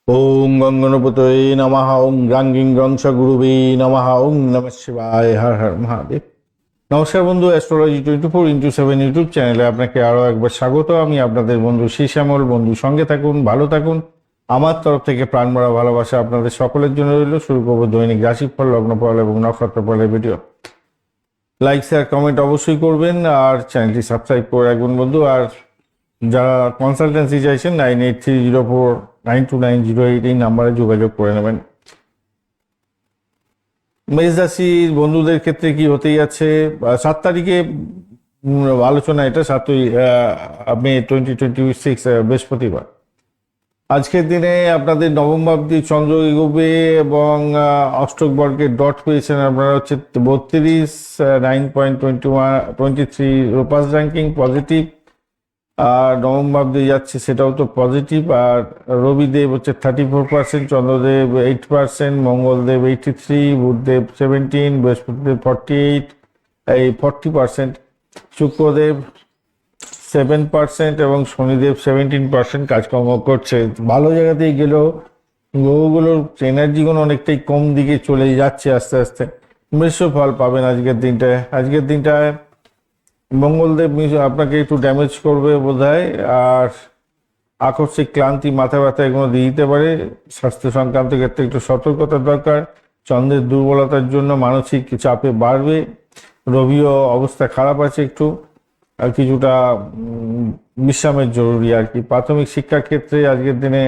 ওং গঙ্গনপতয়ে নমঃ ওং গ্রাঙ্গিং গ্রংশ গুরুবে নমঃ ওং নমঃ শিবায় হর হর মহাদেব। নমস্কার বন্ধু, অ্যাস্ট্রোলজি 24x7 ইউটিউব চ্যানেলে আপনাকে আরও একবার স্বাগত। আমি আপনাদের বন্ধু শ্যামল। বন্ধু সঙ্গে থাকুন, ভালো থাকুন। আমার তরফ থেকে প্রাণ ভরা ভালোবাসা আপনাদের সকলের জন্য রইল। শুরু করবো দৈনিক রাশিফল, লগ্নফল এবং নক্ষত্রফলের ভিডিও। লাইক শেয়ার কমেন্ট অবশ্যই করবেন আর চ্যানেলটি সাবস্ক্রাইব করে রাখবেন বন্ধু। আর যারা কনসালটেন্সি চাইছেন 9830492908 এই নাম্বারে যোগাযোগ করে নেবেন। মেষ রাশির বন্ধুদের ক্ষেত্রে কি হতেই আছে 7 তারিখে আলোচনা, এটা 7ই মে 2026 বৃহস্পতিবার। আজকের দিনে আপনাদের নবম ভাবটি চন্দ্র এগোবে এবং অষ্টক বর্গের ডট পেয়েছেন আপনারা হচ্ছে 32, 9.23 রোপাস র্যাঙ্কিং পজিটিভ। আর নবম ভাব দিয়ে যাচ্ছে সেটাও তো পজিটিভ। আর রবিদেব হচ্ছে 34%, চন্দ্রদেব 8%, মঙ্গলদেব 83, বুধদেব 17, বৃহস্পতিদেব 40%, শুক্রদেব 7% এবং শনিদেব 17% কাজকর্ম করছে। ভালো জায়গাতেই গেলেও গ্রহগুলোর এনার্জিগুলো অনেকটাই কম দিকে চলে যাচ্ছে আস্তে আস্তে। মিশ্র ফল পাবেন আজকের দিনটায়। মঙ্গলদেব আপনাকে একটু ড্যামেজ করবে বোধহয়, আর আকস্মিক ক্লান্তি, মাথা ব্যথা এগুলো দিয়ে দিতে পারে। স্বাস্থ্য সংক্রান্ত ক্ষেত্রে একটু সতর্কতার দরকার। চন্দ্রের দুর্বলতার জন্য মানসিক চাপে বাড়বে। রবিও অবস্থা খারাপ আছে একটু, আর কিছুটা বিশ্রামের জরুরি আর কি। প্রাথমিক শিক্ষার ক্ষেত্রে আজকের দিনে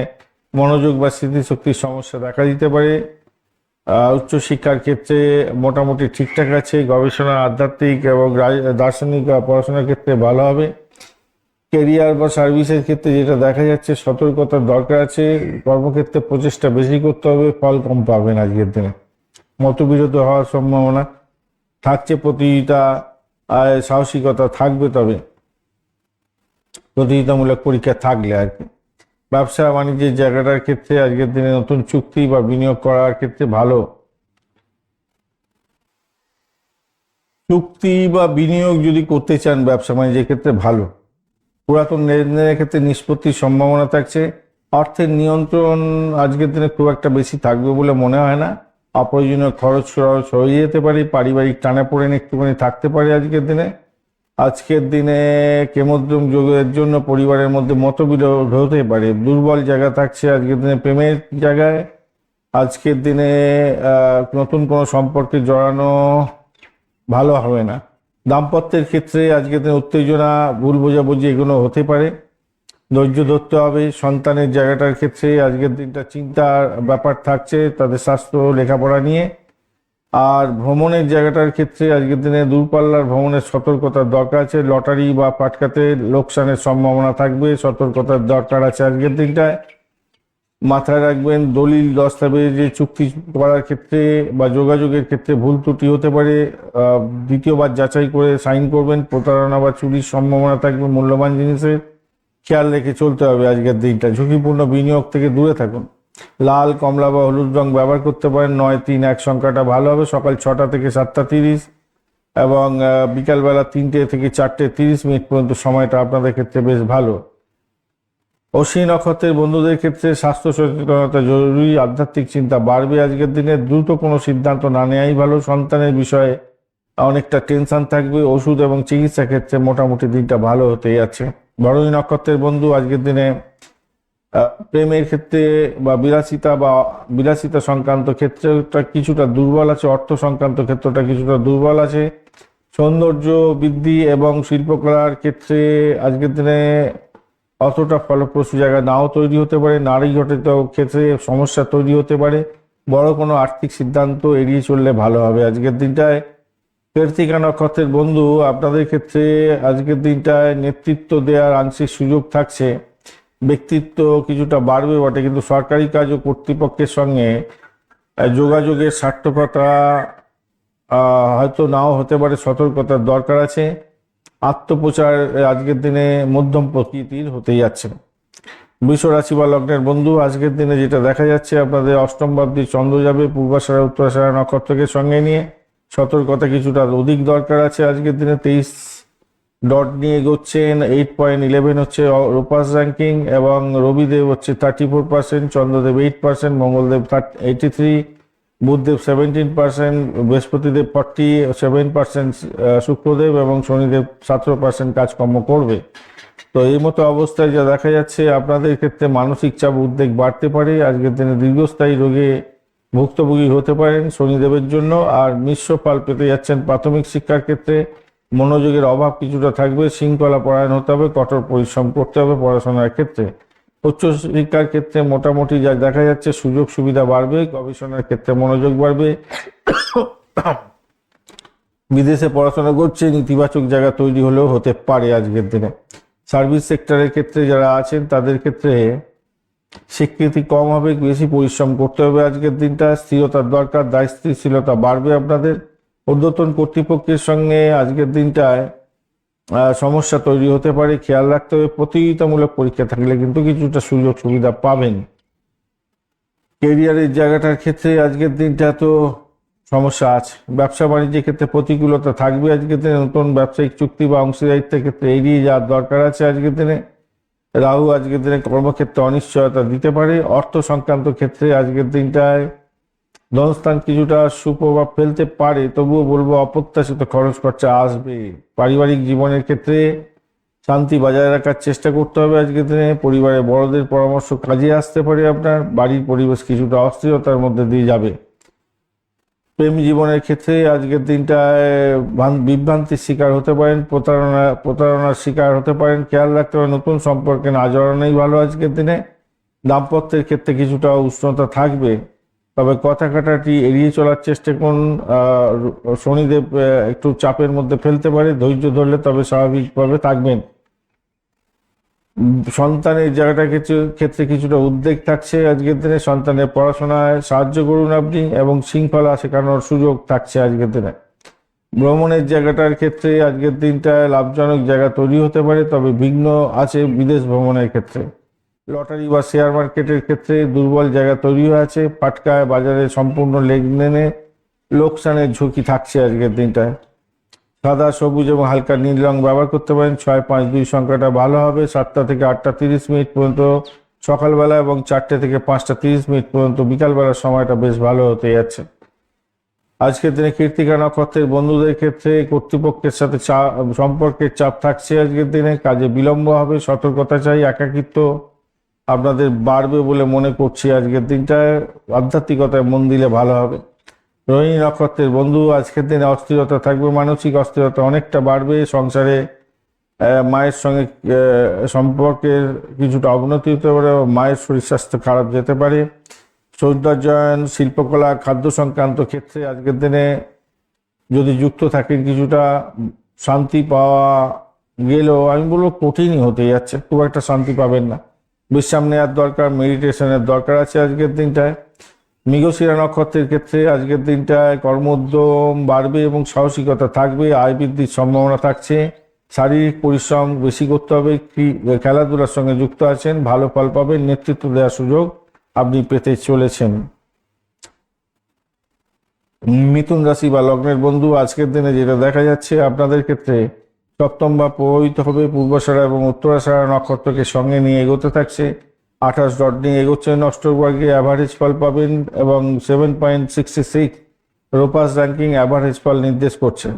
মনোযোগ বা স্মৃতিশক্তির সমস্যা দেখা দিতে পারে। উচ্চশিক্ষার ক্ষেত্রে মোটামুটি ঠিকঠাক আছে। গবেষণা, আধ্যাত্মিক এবং দার্শনিক পড়াশোনার ক্ষেত্রে ভালো হবে। কেরিয়ার বা সার্ভিসের ক্ষেত্রে যেটা দেখা যাচ্ছে সতর্কতার দরকার আছে। কর্মক্ষেত্রে প্রচেষ্টা বেশি করতে হবে, ফল কম পাবেন আজকের দিনে। মতবিরোধ হওয়ার সম্ভাবনা থাকছে। প্রতিযোগিতা সাহসিকতা থাকবে, তবে প্রতিযোগিতামূলক পরীক্ষা থাকলে আর কি। ব্যবসা বাণিজ্যের জায়গাটার ক্ষেত্রে আজকের দিনে নতুন চুক্তি বা বিনিয়োগ করার ক্ষেত্রে ভালো। চুক্তি বা বিনিয়োগ যদি করতে চান ব্যবসা বাণিজ্যের ক্ষেত্রে ভালো। পুরাতন লেনদেনের ক্ষেত্রে নিষ্পত্তির সম্ভাবনা থাকছে। অর্থের নিয়ন্ত্রণ আজকের দিনে খুব একটা বেশি থাকবে বলে মনে হয় না। অপ্রয়োজনীয় খরচ হয়ে যেতে পারে। পারিবারিক টানাপোড়েন একটুখানি থাকতে পারে আজকের দিনে কেমোদ্রম যোগের জন্য পরিবারের মধ্যে মতবিরোধ হতে পারে। দুর্বল জায়গা থাকছে আজকের দিনে প্রেমের জায়গায়। আজকের দিনে নতুন কোনো সম্পর্কে জড়ানো ভালো হবে না। দাম্পত্যের ক্ষেত্রে আজকের দিনে উত্তেজনা, ভুল বোঝাবুঝি এগুলো হতে পারে, ধৈর্য ধরতে হবে। সন্তানের জায়গাটার ক্ষেত্রে আজকের দিনটা চিন্তার ব্যাপার থাকছে তাদের স্বাস্থ্য, লেখাপড়া নিয়ে। আর ভ্রমণের জায়গাটার ক্ষেত্রে আজকের দিনে দূরপাল্লার ভ্রমণের সতর্কতার দরকার আছে। লটারি বা পাটকাতে লোকসানের সম্ভাবনা থাকবে, সতর্কতার দরকার আছে আজকের দিনটায়। মাথায় রাখবেন দলিল দস্তাবেজে চুক্তি করার ক্ষেত্রে বা যোগাযোগের ক্ষেত্রে ভুল ত্রুটি হতে পারে। দ্বিতীয়বার যাচাই করে সাইন করবেন। প্রতারণা বা চুরির সম্ভাবনা থাকবে। মূল্যবান জিনিসের খেয়াল রেখে চলতে হবে আজকের দিনটা। ঝুঁকিপূর্ণ বিনিয়োগ থেকে দূরে থাকুন। লাল, কমলা বা হলুদ রং ব্যবহার করতে পারেন। 931 সংখ্যাটা ভালো হবে। সকাল 6টা থেকে 7টা 30 এবং বিকালবেলা 3টে থেকে 4টে 30 পর্যন্ত সময়টা আপনাদের ক্ষেত্রে বেশ ভালো। অশ্বিনী নক্ষত্রের বন্ধুদের ক্ষেত্রে স্বাস্থ্য সচেতনতা জরুরি। আধ্যাত্মিক চিন্তা বাড়বে আজকের দিনে। দ্রুত কোনো সিদ্ধান্ত না নেওয়াই ভালো। সন্তানের বিষয়ে অনেকটা টেনশন থাকবে। ওষুধ এবং চিকিৎসা ক্ষেত্রে মোটামুটি দিনটা ভালো হতে যাচ্ছে। ভরণী নক্ষত্রের বন্ধু আজকের দিনে প্রেমের ক্ষেত্রে বা বিলাসিতা সংক্রান্ত ক্ষেত্রটা কিছুটা দুর্বল আছে। অর্থ সংক্রান্ত ক্ষেত্রটা কিছুটা দুর্বল আছে। সৌন্দর্য বৃদ্ধি এবং শিল্পকলার ক্ষেত্রে আজকের দিনে অতটা ফলপ্রসূ জায়গা নাও তৈরি হতে পারে। নারী ঘটিত ক্ষেত্রে সমস্যা তৈরি হতে পারে। বড় কোনো আর্থিক সিদ্ধান্ত এড়িয়ে চললে ভালো হবে আজকের দিনটায়। কৃত্তিকা নক্ষত্রের বন্ধু আপনাদের ক্ষেত্রে আজকের দিনটায় নেতৃত্ব দেওয়ার আংশিক সুযোগ থাকছে। ব্যক্তিত্ব কিছুটা বাড়বে বটে, কিন্তু সরকারি কাজ ও কর্তৃপক্ষের সঙ্গে যোগাযোগের স্বার্থকতা হয়তো নাও হতে পারে। সতর্কতার দরকার আছে। আত্মপ্রচার আজকের দিনে মধ্যম প্রকৃতির হতে যাচ্ছে। বৃষ রাশি বা লগ্নের বন্ধু আজকের দিনে যেটা দেখা যাচ্ছে আপনাদের অষ্টম ভাবটি চন্দ্র যাবে পূর্বাষাঢ়া উত্তরাষাঢ়া নক্ষত্রকে সঙ্গে নিয়ে। সতর্কতা কিছুটা অধিক দরকার আছে আজকের দিনে। 23 ডট নিয়ে এগোচ্ছেন। 8.11 হচ্ছে রোপাস র্যাঙ্কিং, এবং রবিদেব হচ্ছে 34%, চন্দ্রদেব 8%, মঙ্গলদেব 83, বুধদেব 17%, বৃহস্পতিদেব 47%, শুক্রদেব এবং শনিদেব 17% কাজকর্ম করবে। তো এই মতো অবস্থায় যা দেখা যাচ্ছে, আপনাদের ক্ষেত্রে মানসিক চাপ উদ্বেগ বাড়তে পারে। আজকের দিনে দীর্ঘস্থায়ী রোগে ভুক্তভোগী হতে পারেন শনিদেবের জন্য। আর মিশ্র ফল পেতে যাচ্ছেন প্রাথমিক শিক্ষার ক্ষেত্রে। মনোযোগের অভাব কিছুটা থাকবে, শৃঙ্খলা পরায়ণ হতে হবে, কঠোর পরিশ্রম করতে হবে পড়াশোনার ক্ষেত্রে। উচ্চ শিক্ষার ক্ষেত্রে মোটামুটি যা দেখা যাচ্ছে সুযোগ সুবিধা বাড়বে, গবেষণার ক্ষেত্রে মনোযোগ বাড়বে। বিদেশে পড়াশোনা করছে, ইতিবাচক জায়গা তৈরি হলেও হতে পারে আজকের দিনে। সার্ভিস সেক্টরের ক্ষেত্রে যারা আছেন তাদের ক্ষেত্রে স্বীকৃতি কম হবে, বেশি পরিশ্রম করতে হবে আজকের দিনটা। স্থিরতার দরকার, দায়িত্বশীলতা বাড়বে আপনাদের। ঊর্ধ্বতন কর্তৃপক্ষের সঙ্গে আজকের দিনটায় সমস্যা তৈরি হতে পারে, খেয়াল রাখতে হবে। প্রতিযোগিতামূলক পরীক্ষা থাকলে কিন্তু কিছুটা সুযোগ সুবিধা পাবেন। কেরিয়ারের জায়গাটার ক্ষেত্রে আজকের দিনটা তো সমস্যা আছে। ব্যবসা বাণিজ্যের ক্ষেত্রে প্রতিকূলতা থাকবে আজকের দিনে। নতুন ব্যবসায়িক চুক্তি বা অংশীদারিত্বের ক্ষেত্রে এড়িয়ে যাওয়ার দরকার আছে আজকের দিনে। রাহু আজকের দিনে কর্মক্ষেত্রে অনিশ্চয়তা দিতে পারে। অর্থ সংক্রান্ত ক্ষেত্রে আজকের দিনটায় ধনস্থান কিছুটা সুপ্রভাব ফেলতে পারে, তবুও বলবো অপ্রত্যাশিত খরচ খরচা আসবে। পারিবারিক জীবনের ক্ষেত্রে শান্তি বজায় রাখার চেষ্টা করতে হবে আজকের দিনে। পরিবারের বড়দের পরামর্শ কাজে আসতে পারে আপনার। বাড়ির পরিবেশ কিছুটা অস্থিরতার মধ্যে দিয়ে যাবে। প্রেম জীবনের ক্ষেত্রে আজকের দিনটায় বিভ্রান্তির শিকার হতে পারেন, প্রতারণার শিকার হতে পারেন, খেয়াল রাখতে হবে। নতুন সম্পর্কে না জড়ানোই ভালো আজকের দিনে। দাম্পত্যের ক্ষেত্রে কিছুটা উষ্ণতা থাকবে, তবে কথা কাটাটি এড়িয়ে চলার চেষ্টা করুন। শনিদেব একটু চাপের মধ্যে ফেলতে পারে, ধৈর্য ধরলে তবে স্বাভাবিকভাবে থাকবেন। সন্তানের জায়গাটা ক্ষেত্রে কিছুটা উদ্বেগ থাকছে আজকের দিনে। সন্তানের পড়াশোনায় সাহায্য করুন আপনি, এবং শৃঙ্খলা শেখানোর সুযোগ থাকছে আজকের দিনে। ভ্রমণের জায়গাটার ক্ষেত্রে আজকের দিনটায় লাভজনক জায়গা তৈরি হতে পারে, তবে বিঘ্ন আছে বিদেশ ভ্রমণের ক্ষেত্রে। লটারি বা শেয়ার মার্কেটের ক্ষেত্রে দুর্বল জায়গা তৈরি হয়ে আছে। পাটকায় বাজারে সম্পূর্ণ লেনদেনে লোকসানের ঝুঁকি থাকছে আজকের দিনটায়। সাদা, সবুজ এবং হালকা নীল রং ব্যবহার করতে পারেন। 652 সংখ্যাটা ভালো হবে। 7টা থেকে 8টা 30 মিনিট পর্যন্ত সকালবেলা, এবং 4টে থেকে 5টা 30 মিনিট পর্যন্ত বিকালবেলার সময়টা বেশ ভালো হতে যাচ্ছে। আজকের দিনে কৃত্তিকা নক্ষত্রের বন্ধুদের ক্ষেত্রে কর্তৃপক্ষের সাথে সম্পর্কের চাপ থাকছে আজকের দিনে। কাজে বিলম্ব হবে, সতর্কতা চাই। একাকিত্ব আপনাদের বাড়বে বলে মনে করছি আজকের দিনটায়। আধ্যাত্মিকতায় মন দিলে ভালো হবে। রোহিণী নক্ষত্রের বন্ধু আজকের দিনে অস্থিরতা থাকবে, মানসিক অস্থিরতা অনেকটা বাড়বে। সংসারে মায়ের সঙ্গে সম্পর্কের কিছুটা অবনতি হতে পারে, মায়ের শরীর স্বাস্থ্য খারাপ যেতে পারে। সৌন্দর্যায়ন, শিল্পকলা, খাদ্য সংক্রান্ত ক্ষেত্রে আজকের দিনে যদি যুক্ত থাকেন, কিছুটা শান্তি পাওয়া গেলেও আমি বলবো কঠিনই হতে যাচ্ছে, খুব একটা শান্তি পাবেন না। বিশ্রাম নেওয়ার দরকার, মেডিটেশনের দরকার আছে আজকের দিনটায়। মৃগশিরা নক্ষত্রের ক্ষেত্রে আজকের দিনটায় কর্মোদ্যম বাড়বে এবং সাহসিকতা থাকবে। আয় বৃদ্ধির সম্ভাবনা থাকছে। শারীরিক পরিশ্রম বেশি করতে হবে। খেলাধুলার সঙ্গে যুক্ত আছেন, ভালো ফল পাবেন। নেতৃত্ব দেওয়ার সুযোগ আপনি পেতে চলেছেন। মিথুন রাশি বা লগ্নের বন্ধু আজকের দিনে যেটা দেখা যাচ্ছে, আপনাদের ক্ষেত্রে সপ্তম ভাব প্রভাবিত হবে। পূর্বাষাঢ়া এবং উত্তরাষাঢ়া নক্ষত্রকে সঙ্গে নিয়ে এগোতে থাকছে। 28 ডট নিয়ে এগোচ্ছেন। অষ্টবর্গে অ্যাভারেজ ফল পাবেন, এবং 7.66 রোপাস র্যাঙ্কিং অ্যাভারেজ ফল নির্দেশ করছে।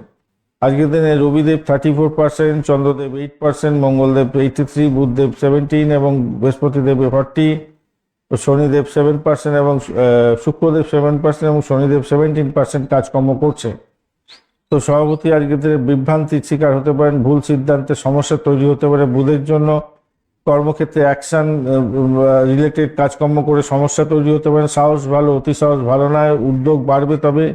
আজকের দিনে রবিদেব 34%, চন্দ্রদেব 8%, মঙ্গলদেব 83, বুধদেব 17 এবং বৃহস্পতিদেব 40, শনিদেব 7% এবং শুক্রদেব 7% এবং শনিদেব 17% কাজকর্ম করছে। তো সভাপতি আজকের দিনে বিভ্রান্তির শিকার হতে পারেন, ভুল সিদ্ধান্তে সমস্যা তৈরি হতে পারে বুধের জন্য। কর্মক্ষেত্রে অ্যাকশন রিলেটেড কাজকর্ম করে সমস্যা তৈরি হতে পারে। সাহস ভালো, অতি সাহস ভালো নয়। উদ্যোগ বাড়বে, তবে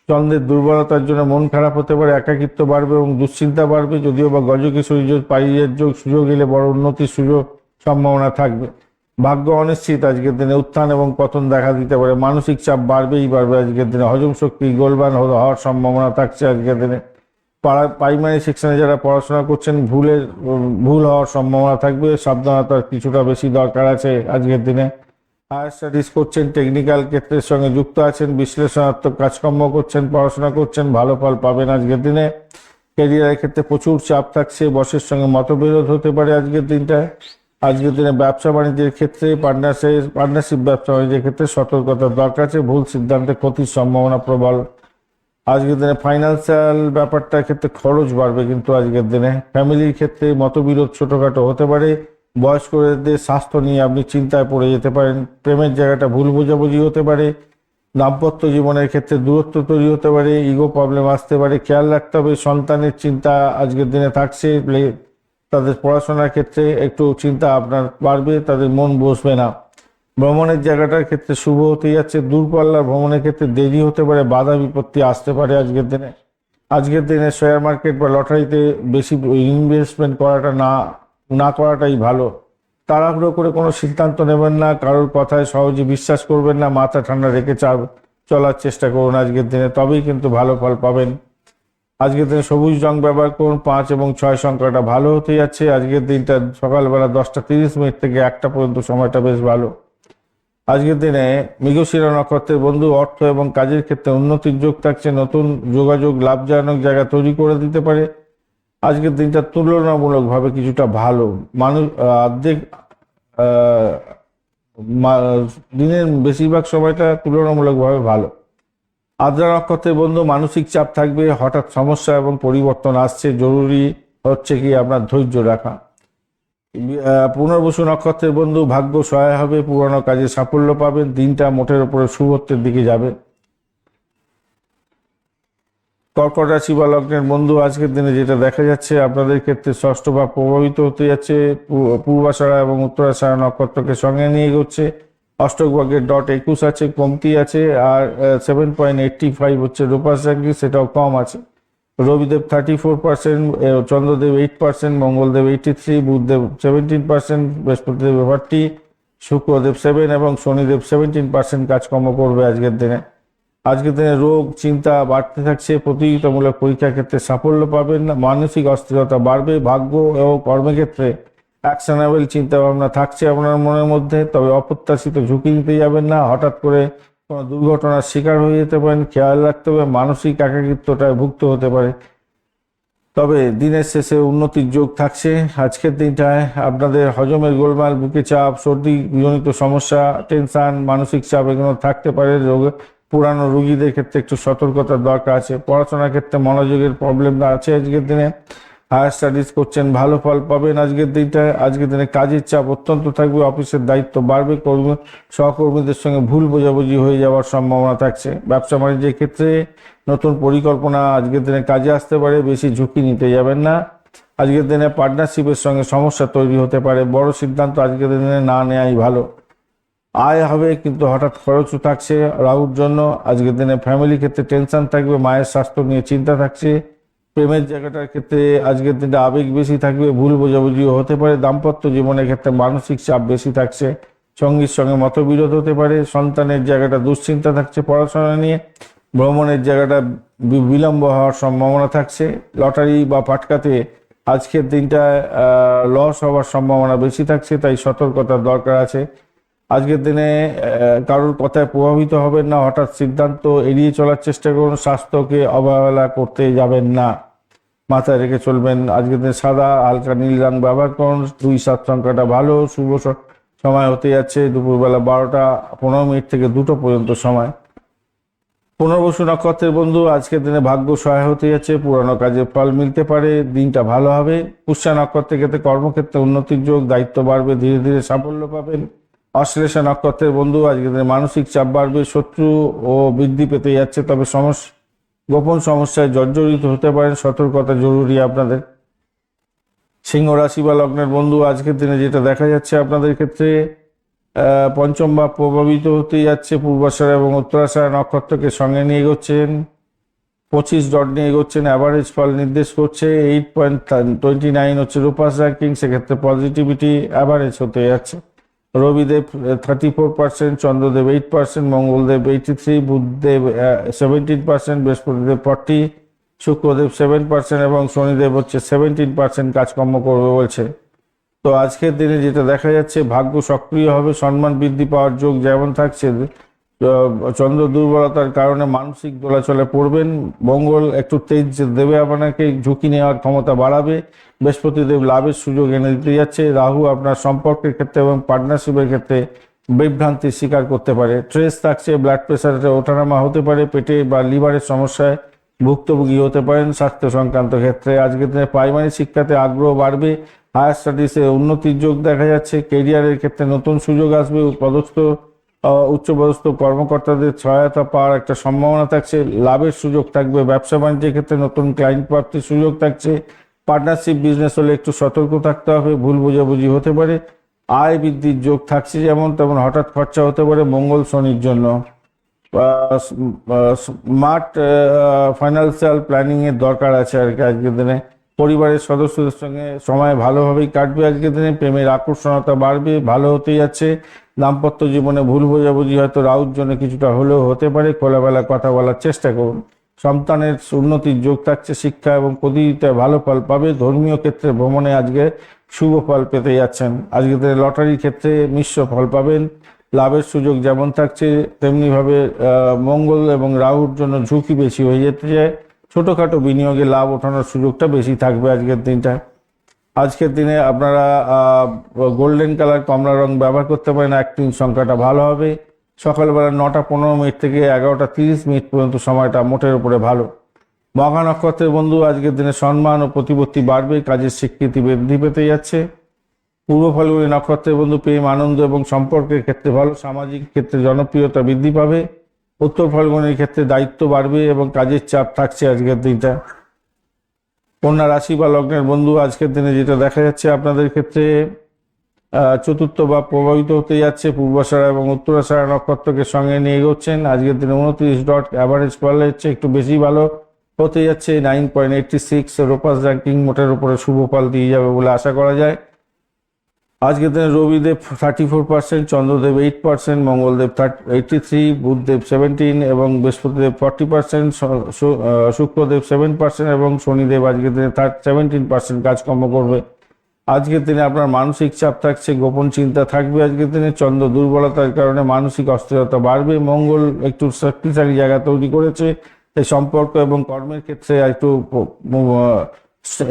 চন্দ্রের দুর্বলতার জন্য মন খারাপ হতে পারে। একাকিত্ব বাড়বে এবং দুশ্চিন্তা বাড়বে। যদিও বা গজকেশরী যোগ, পারিজাত যোগ সুযোগ এলে বড় উন্নতির সুযোগ সম্ভাবনা থাকবে। ভাগ্য অনিশ্চিত আজকের দিনে। উত্থান এবং পতন দেখা দিতে পারে। মানসিক চাপ বাড়বেই বাড়বে আজকের দিনে। হজম শক্তি গোলবান হওয়ার সম্ভাবনা থাকছে আজকের দিনে। প্রাইমারি সেকশনে যারা পড়াশোনা করছেন, ভুল হওয়ার সম্ভাবনা থাকবে। সাবধানতার কিছুটা বেশি দরকার আছে আজকের দিনে। হায়ার স্টাডিজ করছেন, টেকনিক্যাল ক্ষেত্রের সঙ্গে যুক্ত আছেন, বিশ্লেষণাত্মক কাজকর্ম করছেন, পড়াশোনা করছেন, ভালো ফল পাবেন আজকের দিনে। ক্যারিয়ারের ক্ষেত্রে প্রচুর চাপ থাকছে, বসের সঙ্গে মতবিরোধ হতে পারে আজকের দিনটায়। আজকের দিনে ব্যবসা বাণিজ্যের ক্ষেত্রে পার্টনারশিপ ব্যবসা বাণিজ্যের ক্ষেত্রে সতর্কতার দরকার আছে, ভুল সিদ্ধান্তে ক্ষতির সম্ভাবনা প্রবল। আজকের দিনে ফাইন্যান্সিয়াল ব্যাপারটার ক্ষেত্রে খরচ বাড়বে, কিন্তু আজকের দিনে ফ্যামিলির ক্ষেত্রে মতবিরোধ ছোটোখাটো হতে পারে। বয়স্কদের স্বাস্থ্য নিয়ে আপনি চিন্তায় পড়ে যেতে পারেন। প্রেমের জায়গাটা ভুল বোঝাবুঝি হতে পারে। দাম্পত্য জীবনের ক্ষেত্রে দূরত্ব তৈরি হতে পারে, ইগো প্রবলেম আসতে পারে। খেয়াল রাখতে হবে সন্তানের চিন্তা আজকের দিনে থাকছে, তাদের পড়াশোনার ক্ষেত্রে একটু চিন্তা আপনার বাড়বে, তাদের মন বসবে না। ভ্রমণের জায়গাটার ক্ষেত্রে শুভ হতে যাচ্ছে, দূরপাল্লার ভ্রমণের ক্ষেত্রে দেরি হতে পারে, বাধা বিপত্তি আসতে পারে আজকের দিনে শেয়ার মার্কেট বা লটারিতে বেশি ইনভেস্টমেন্ট করাটা না করাটাই ভালো। তাড়াহুড়ো করে কোনো সিদ্ধান্ত নেবেন না, কারোর কথায় সহজে বিশ্বাস করবেন না, মাথা ঠান্ডা রেখে চলার চেষ্টা করুন আজকের দিনে, তবেই কিন্তু ভালো ফল পাবেন। আজকের দিনে সবুজ রং ব্যবহার করুন, 5 এবং 6 সংখ্যাটা ভালো হতে যাচ্ছে। আজকের দিনটা সকালবেলা 10:30 থেকে 1টা পর্যন্ত সময়টা বেশ ভালো। আজকের দিনে মৃগশিরা নক্ষত্রের বন্ধু অর্থ এবং কাজের ক্ষেত্রে উন্নতির যোগ থাকছে, নতুন যোগাযোগ লাভজনক জায়গা তৈরি করে দিতে পারে। আজকের দিনটা তুলনামূলকভাবে কিছুটা ভালো, মানুষ অর্ধেক দিনের বেশিরভাগ সময়টা তুলনামূলকভাবে ভালো। আদ্রা নক্ষত্রের বন্ধু মানসিক চাপ থাকবে, হঠাৎ সমস্যা এবং পরিবর্তন আসছে, জরুরি হচ্ছে কি আপনার ধৈর্য রাখা। পুনর্বসু নক্ষত্রের বন্ধু ভাগ্য সহায় হবে, পুরনো কাজে সাফল্য পাবেন, দিনটা মোটের উপরে শুভত্বের দিকে যাবে। কর্কট রাশি বা লগ্নের বন্ধু আজকের দিনে যেটা দেখা যাচ্ছে আপনাদের ক্ষেত্রে ষষ্ঠ ভাব প্রভাবিত হতে যাচ্ছে, পূর্বাষাঢ়া এবং উত্তরাষাঢ়া নক্ষত্রকে সঙ্গে নিয়ে এগোচ্ছে। অষ্টক ভাগ্যের .21 আছে, কমতি আছে, আর 7.85 হচ্ছে রূপাস রাশি, সেটাও কম আছে। রবিদেব 34%, চন্দ্রদেব 8%, মঙ্গলদেব 83, বুধদেব 17%, বৃহস্পতিদেব 40, শুক্রদেব 7 এবং শনিদেব 17% কাজকর্ম করবে আজকের দিনে। রোগ চিন্তা বাড়তে থাকছে, প্রতিযোগিতামূলক পরীক্ষার ক্ষেত্রে সাফল্য পাবেন, মানসিক অস্থিরতা বাড়বে, ভাগ্য ও কর্মক্ষেত্রে অ্যাকশনেবল চিন্তা ভাবনা থাকছে আপনার মনের মধ্যে, তবে অপ্রত্যাশিত ঝুঁকি নিতে যাবেন না, হঠাৎ করে কোনো দুর্ঘটনার শিকার হয়ে যেতে পারেন। খেয়াল রাখতে হবে মানসিক একাকিত্বটায় ভুগতে হতে পারে, তবে দিনের শেষে উন্নতির যোগ থাকছে। আজকের দিনটায় আপনাদের হজমের গোলমাল, বুকে চাপ, সর্দি জনিত সমস্যা, টেনশন, মানসিক চাপ এগুলো থাকতে পারে। পুরানো রোগীদের ক্ষেত্রে একটু সতর্কতার দরকার আছে। পড়াশোনার ক্ষেত্রে মনোযোগের প্রবলেম আছে আজকের দিনে। হায়ার স্টাডিজ করছেন, ভালো ফল পাবেন আজকের দিনে কাজের চাপ অত্যন্ত থাকবে, অফিসের দায়িত্ব বাড়বে, সহকর্মীদের সঙ্গে ভুল বোঝাবুঝি হয়ে যাওয়ার সম্ভাবনা থাকছে। ব্যবসা বাণিজ্যের ক্ষেত্রে নতুন পরিকল্পনা আজকের দিনে কাজে আসতে পারে, বেশি ঝুঁকি নিতে যাবেন না। আজকের দিনে পার্টনারশিপের সঙ্গে সমস্যা তৈরি হতে পারে, বড় সিদ্ধান্ত আজকের দিনে না নেওয়াই ভালো। আয় হবে কিন্তু হঠাৎ খরচও থাকছে রাহুর জন্য। আজকের দিনে ফ্যামিলি ক্ষেত্রে টেনশন থাকবে, মায়ের স্বাস্থ্য নিয়ে চিন্তা থাকছে। প্রেমের জায়গাটার ক্ষেত্রে আজকের দিনটা আবেগ বেশি থাকবে, ভুল বোঝাবুঝিও হতে পারে। দাম্পত্য জীবনের ক্ষেত্রে মানসিক চাপ বেশি থাকছে, সঙ্গীর সঙ্গে মতবিরোধ হতে পারে। সন্তানের জায়গাটা দুশ্চিন্তা থাকছে পড়াশোনা নিয়ে। ভ্রমণের জায়গাটা বিলম্ব হওয়ার সম্ভাবনা থাকছে। লটারি বা পাটকাতে আজকের দিনটা লস হওয়ার সম্ভাবনা বেশি থাকছে, তাই সতর্কতার দরকার আছে। আজকের দিনে কারোর কথায় প্রভাবিত হবেন না, হঠাৎ সিদ্ধান্ত এড়িয়ে চলার চেষ্টা করুন, স্বাস্থ্যকে অবহেলা করতে যাবেন না, মাথায় রেখে চলবেন। আজকের দিনে সাদা হালকা নীল রং ব্যবহার করুন। 2-7 সংখ্যাটা ভালো, শুভ সময় হতে যাচ্ছে দুপুরবেলা 12:15 থেকে 2টো পর্যন্ত সময়। পুনর্বসু নক্ষত্রের বন্ধু আজকের দিনে ভাগ্য সহায় হতে যাচ্ছে, পুরানো কাজে ফল মিলতে পারে, দিনটা ভালো হবে। পুষ্যা নক্ষত্রের ক্ষেত্রে কর্মক্ষেত্রে উন্নতির যোগ, দায়িত্ব বাড়বে, ধীরে ধীরে সাফল্য পাবেন। অশ্লেষা নক্ষত্রের বন্ধু আজকের দিনে মানসিক চাপ বাড়বে, শত্রু ও বৃদ্ধি পেতে যাচ্ছে, তবে গোপন সমস্যায় জর্জরিত হতে পারেন, সতর্কতা জরুরি আপনাদের। সিংহ রাশি বা লগ্নের বন্ধু আজকের দিনে যেটা দেখা যাচ্ছে আপনাদের ক্ষেত্রে পঞ্চম ভাব প্রভাবিত হতে যাচ্ছে, পূর্বাষাঢ়া এবং উত্তরাষাঢ়া নক্ষত্রকে সঙ্গে নিয়ে এগোচ্ছেন, 25 ডট নিয়ে এগোচ্ছেন, অ্যাভারেজ ফল নির্দেশ করছে। 8.29 হচ্ছে রূপাস র্যাঙ্কিং, সেক্ষেত্রে পজিটিভিটি অ্যাভারেজ হতে যাচ্ছে। রবিদেব 34%, চন্দ্রদেব 8%, মঙ্গলদেব 83, বুধদেব 17%, বৃহস্পতিদেব 40, শুক্রদেব 7% এবং শনিদেব হচ্ছে 17% কাজকর্ম করবে বলছে। তো আজকের দিনে যেটা দেখা যাচ্ছে ভাগ্য সক্রিয় হবে, সম্মান বৃদ্ধি পাওয়ার যোগ যেমন থাকছে, চন্দ্র দুর্বলতার কারণে মানসিক দোলাচলে পড়বেন। মঙ্গল একটু তেজ দেবে, আপনাকে ঝুঁকি নেওয়ার ক্ষমতা বাড়াবে। বৃহস্পতিদেব লাভের সুযোগ এনে দিতে যাচ্ছে। রাহু আপনার সম্পর্কের ক্ষেত্রে এবং পার্টনারশিপের ক্ষেত্রে বিভ্রান্তির শিকার করতে পারে। স্ট্রেস থাকছে, ব্লাড প্রেশারের ওঠানামা হতে পারে, পেটে বা লিভারের সমস্যায় ভুক্তভোগী হতে পারেন। স্বাস্থ্য সংক্রান্ত ক্ষেত্রে আজকের দিনে প্রাইমারি শিক্ষাতে আগ্রহ বাড়বে। হায়ার স্টাডিজে উন্নতির যোগ দেখা যাচ্ছে। কেরিয়ারের ক্ষেত্রে নতুন সুযোগ আসবে। উচ্চপদস্থ কর্মকর্তাদের সহায়তা পাওয়ার একটা সম্ভাবনা থাকছে। লাভের সুযোগ থাকবে। ব্যবসা বাণিজ্যের ক্ষেত্রে নতুন ক্লায়েন্ট প্রাপ্তির সুযোগ থাকছে। পার্টনারশিপ বিজনেস হলে একটু সতর্ক থাকতে হবে, ভুল বোঝাবুঝি হতে পারে। আয় বৃদ্ধির যোগ থাকছে যেমন তেমন হঠাৎ খরচা হতে পারে মঙ্গল শনির জন্য। স্মার্ট ফাইন্যান্সিয়াল প্ল্যানিং এর দরকার আছে আর কি আজকের দিনে। পরিবারের সদস্যদের সঙ্গে সময় ভালোভাবেই কাটবে আজকের দিনে। প্রেমের আকর্ষণতা বাড়বে, ভালো হতে যাচ্ছে। দাম্পত্য জীবনে ভুল বোঝাবুঝি হয়তো রাহুর জন্য কিছুটা হলেও হতে পারে। খোলামেলা কথা বলার চেষ্টা করুন। সন্তানের উন্নতির যোগ থাকছে। শিক্ষা এবং প্রতিযোগিতায় ভালো ফল পাবে। ধর্মীয় ক্ষেত্রে ভ্রমণে আজকে শুভ ফল পেতে যাচ্ছেন। আজকে লটারির ক্ষেত্রে মিশ্র ফল পাবেন। লাভের সুযোগ যেমন থাকছে তেমনিভাবে মঙ্গল এবং রাহুর জন্য ঝুঁকি বেশি হয়ে যেতে যায়। ছোটোখাটো বিনিয়োগে লাভ ওঠানোর সুযোগটা বেশি থাকবে আজকের দিনটা। আজকের দিনে আপনারা গোল্ডেন কালার কমলা রং ব্যবহার করতে পারেন। 1-3 সংখ্যাটা ভালো হবে। সকালবেলা 9:15 থেকে 11:30 পর্যন্ত সময়টা মোটের উপরে ভালো। মঘা নক্ষত্রের বন্ধু আজকের দিনে সম্মান ও প্রতিপত্তি বাড়বে। কাজের স্বীকৃতি বৃদ্ধি পেতে যাচ্ছে। পূর্ব ফাল্গুনী নক্ষত্রের বন্ধু প্রেম, আনন্দ এবং সম্পর্কের ক্ষেত্রে ভালো। সামাজিক ক্ষেত্রে জনপ্রিয়তা বৃদ্ধি পাবে। উত্তর ফাল্গুনের ক্ষেত্রে দায়িত্ব বাড়বে এবং কাজের চাপ থাকছে আজকের দিনটা। কন্যা রাশি বা লগ্নের বন্ধু আজকের দিনে যেটা দেখা যাচ্ছে আপনাদের ক্ষেত্রে চতুর্থ বা প্রভাবিত হতে যাচ্ছে। পূর্বাষাঢ়া এবং উত্তরাষাঢ়া নক্ষত্রকে সঙ্গে নিয়ে এগোচ্ছেন। আজকের দিনে 29 ডট অ্যাভারেজ ফল হচ্ছে একটু বেশি ভালো হতে যাচ্ছে। 9.86 রোপাস র্যাঙ্কিং মোটের উপরে শুভ ফল দিয়ে যাবে বলে আশা করা যায়। আজকের দিনে রবিদেব 34%, চন্দ্রদেব 8%, মঙ্গলদেব 83, বুধদেব 17 এবং বৃহস্পতিদেব 40%, শুক্রদেব 7% এবং শনিদেব আজকের দিনে 17% কাজকর্ম করবে। আজকের দিনে আপনার মানসিক চাপ থাকছে, গোপন চিন্তা থাকবে। আজকের দিনে চন্দ্র দুর্বলতার কারণে মানসিক অস্থিরতা বাড়বে। মঙ্গল একটু শক্তিশালী জায়গা তৈরি করেছে, এই সম্পর্ক এবং কর্মের ক্ষেত্রে একটু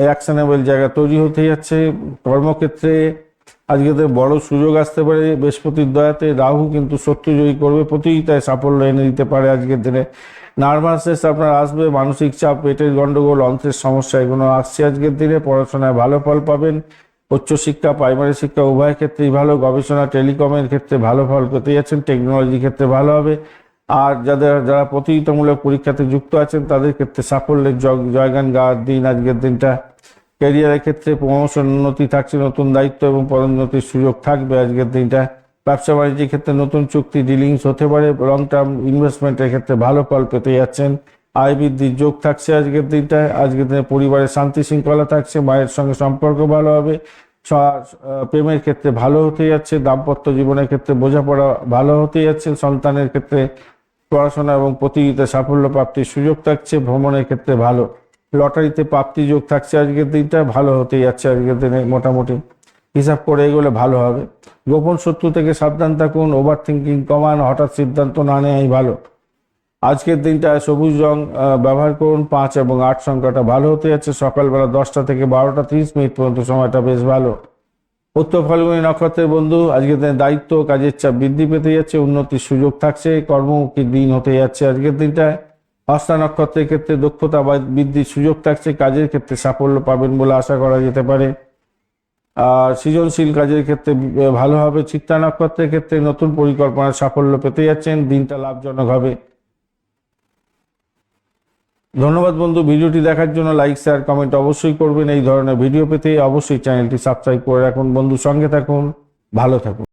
অ্যাকশনেবল জায়গা তৈরি হতে যাচ্ছে। কর্মক্ষেত্রে আজকে বড় সুযোগ আসতে পারে বৃহস্পতির দয়াতে। রাহু কিন্তু শত্রুজয়ী করবে, প্রতিযোগিতায় সাফল্য এনে দিতে পারে আজকের দিনে। নার্ভাসনেস আপনার আসবে, মানসিক চাপ, পেটের গন্ডগোল, অন্ত্রের সমস্যা এগুলো আসছে আজকের দিনে। পড়াশোনায় ভালো ফল পাবেন। উচ্চশিক্ষা, প্রাইমারি শিক্ষা উভয় ক্ষেত্রেই ভালো। গবেষণা, টেলিকমের ক্ষেত্রে ভালো ফল পেতে যাচ্ছেন। টেকনোলজির ক্ষেত্রে ভালো হবে। আর যারা প্রতিযোগিতামূলক পরীক্ষাতে যুক্ত আছেন তাদের ক্ষেত্রে সাফল্যের জয়গান গাওয়ার দিন আজকের দিনটা। ক্যারিয়ারের ক্ষেত্রে প্রমোশন, উন্নতি থাকছে। নতুন দায়িত্ব এবং পদোন্নতির সুযোগ থাকবে আজকের দিনটা। ব্যবসা বাণিজ্যের ক্ষেত্রে নতুন চুক্তি, ডিলিংস হতে পারে। লং টার্ম ইনভেস্টমেন্টের ক্ষেত্রে ভালো ফল পেতে যাচ্ছেন। আয় বৃদ্ধির যোগ থাকছে আজকের দিনটায়। আজকের দিনে পরিবারের শান্তি শৃঙ্খলা থাকছে। মায়ের সঙ্গে সম্পর্ক ভালো হবে। প্রেমের ক্ষেত্রে ভালো হতে যাচ্ছে। দাম্পত্য জীবনের ক্ষেত্রে বোঝাপড়া ভালো হতে যাচ্ছে। সন্তানের ক্ষেত্রে পড়াশোনা এবং প্রতিযোগিতায় সাফল্য প্রাপ্তির সুযোগ থাকছে। ভ্রমণের ক্ষেত্রে ভালো। লটারিতে প্রাপ্তি যোগ থাকছে আজকের দিনটা, ভালো হতে যাচ্ছে আজকের দিনে। মোটামুটি হিসাব করে এগুলো ভালো হবে। গোপন শত্রু থেকে সাবধান থাকুন। ওভার থিঙ্কিং কমান। হঠাৎ সিদ্ধান্ত না নেওয়াই ভালো। আজকের দিনটা সবুজ রং ব্যবহার করুন। 5 এবং 8 সংখ্যাটা ভালো হতে যাচ্ছে। সকালবেলা 10টা থেকে 12:30 পর্যন্ত সময়টা বেশ ভালো। উত্তর ফাল্গুনী নক্ষত্রের বন্ধু আজকের দিনে দায়িত্ব, কাজের চাপ বৃদ্ধি পেতে যাচ্ছে। উন্নতির সুযোগ থাকছে। কর্মমুখী দিন হতে যাচ্ছে আজকের দিনটায়। হস্তা নক্ষত্রের ক্ষেত্রে দক্ষতা বৃদ্ধির সুযোগ থাকছে। কাজের ক্ষেত্রে সাফল্য পাবেন বলে আশা করা যেতে পারে। আর সৃজনশীল কাজের ক্ষেত্রে ভালো হবে। চিত্রা নক্ষত্রের ক্ষেত্রে নতুন পরিকল্পনার সাফল্য পেতে যাচ্ছেন। দিনটা লাভজনক হবে। ধন্যবাদ বন্ধু, ভিডিওটি দেখার জন্য। লাইক, শেয়ার, কমেন্ট অবশ্যই করবেন। এই ধরনের ভিডিও পেতে অবশ্যই চ্যানেলটি সাবস্ক্রাইব করে রাখুন। বন্ধু সঙ্গে থাকুন, ভালো থাকুন।